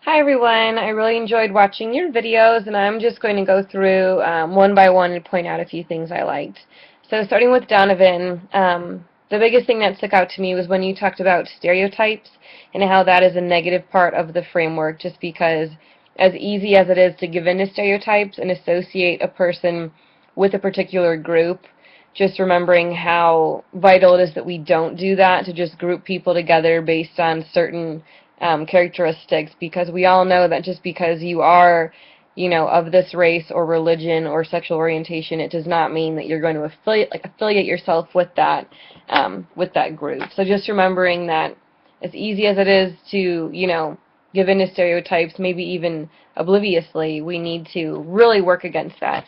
Hi everyone, I really enjoyed watching your videos and I'm just going to go through one by one and point out a few things I liked. So starting with Donovan, the biggest thing that stuck out to me was when you talked about stereotypes and how that is a negative part of the framework, just because as easy as it is to give in to stereotypes and associate a person with a particular group, just remembering how vital it is that we don't do that, to just group people together based on certain characteristics, because we all know that just because you are, of this race or religion or sexual orientation, it does not mean that you're going to affiliate yourself with that group. So just remembering that as easy as it is to, give in to stereotypes, maybe even obliviously, we need to really work against that.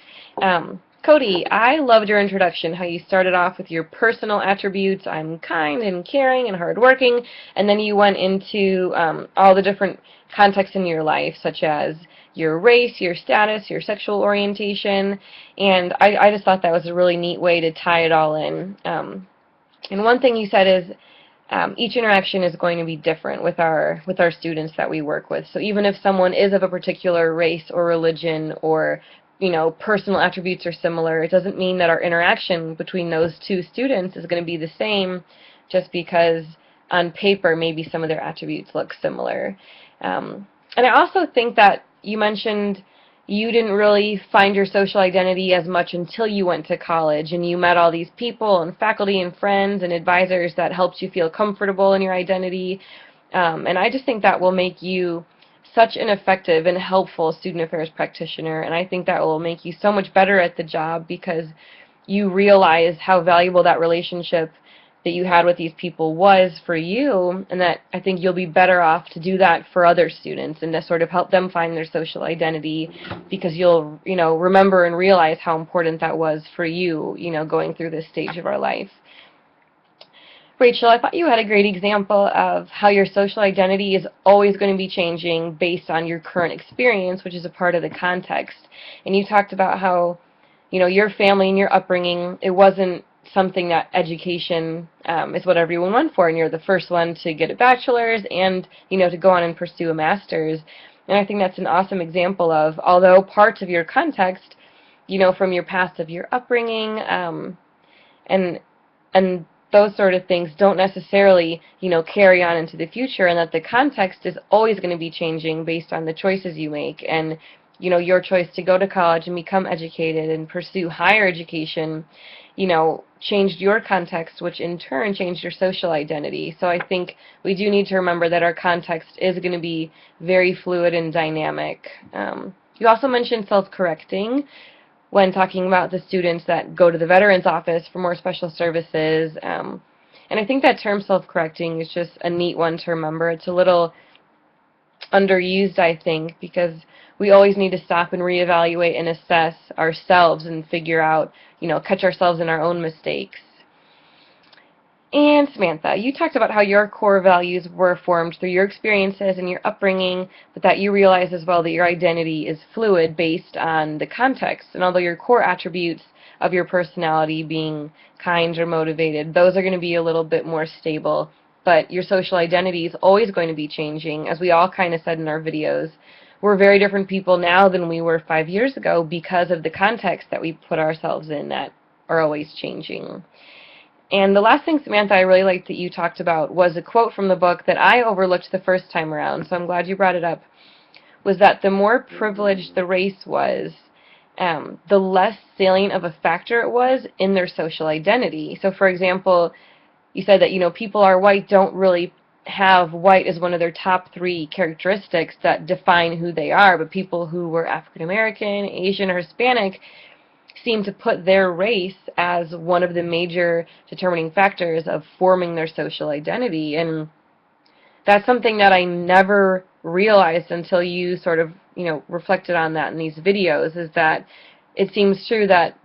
Cody, I loved your introduction, how you started off with your personal attributes. I'm kind and caring and hardworking, and then you went into all the different contexts in your life, such as your race, your status, your sexual orientation, and I just thought that was a really neat way to tie it all in. And one thing you said is each interaction is going to be different with our students that we work with. So even if someone is of a particular race or religion, or personal attributes are similar, it doesn't mean that our interaction between those two students is going to be the same, just because on paper maybe some of their attributes look similar. And I also think that you mentioned you didn't really find your social identity as much until you went to college and you met all these people and faculty and friends and advisors that helped you feel comfortable in your identity. And I just think that will make you such an effective and helpful student affairs practitioner, and I think that will make you so much better at the job, because you realize how valuable that relationship that you had with these people was for you, and that I think you'll be better off to do that for other students and to sort of help them find their social identity, because you'll, remember and realize how important that was for you, going through this stage of our life. Rachel, I thought you had a great example of how your social identity is always going to be changing based on your current experience, which is a part of the context. And you talked about how, your family and your upbringing, it wasn't something that education is what everyone went for, and you're the first one to get a bachelor's and, to go on and pursue a master's. And I think that's an awesome example of, although parts of your context, from your past of your upbringing, and those sort of things don't necessarily, carry on into the future, and that the context is always going to be changing based on the choices you make. And, your choice to go to college and become educated and pursue higher education, changed your context, which in turn changed your social identity. So I think we do need to remember that our context is going to be very fluid and dynamic. You also mentioned self-correcting when talking about the students that go to the Veterans Office for more special services. And I think that term self-correcting is just a neat one to remember. It's a little underused, I think, because we always need to stop and reevaluate and assess ourselves and figure out, catch ourselves in our own mistakes. And Samantha, you talked about how your core values were formed through your experiences and your upbringing, but that you realize as well that your identity is fluid based on the context. And although your core attributes of your personality, being kind or motivated, those are going to be a little bit more stable, but your social identity is always going to be changing. As we all kind of said in our videos, we're very different people now than we were 5 years ago because of the context that we put ourselves in that are always changing. And the last thing, Samantha, I really liked that you talked about was a quote from the book that I overlooked the first time around, so I'm glad you brought it up, was that the more privileged the race was, the less salient of a factor it was in their social identity. So, for example, you said that, people are white don't really have white as one of their top 3 characteristics that define who they are, but people who were African American, Asian, or Hispanic seem to put their race as one of the major determining factors of forming their social identity. And that's something that I never realized until you sort of, reflected on that in these videos, is that it seems true that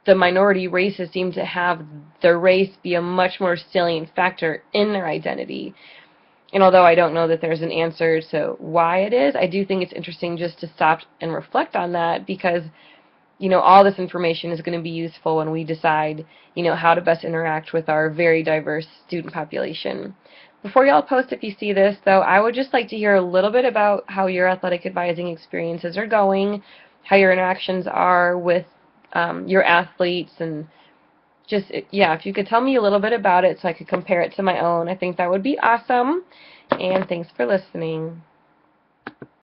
the minority races seem to have their race be a much more salient factor in their identity. And although I don't know that there's an answer to why it is, I do think it's interesting just to stop and reflect on that, because all this information is going to be useful when we decide, how to best interact with our very diverse student population. Before y'all post if you see this, though, I would just like to hear a little bit about how your athletic advising experiences are going, how your interactions are with your athletes, and just, yeah, if you could tell me a little bit about it so I could compare it to my own, I think that would be awesome. And thanks for listening.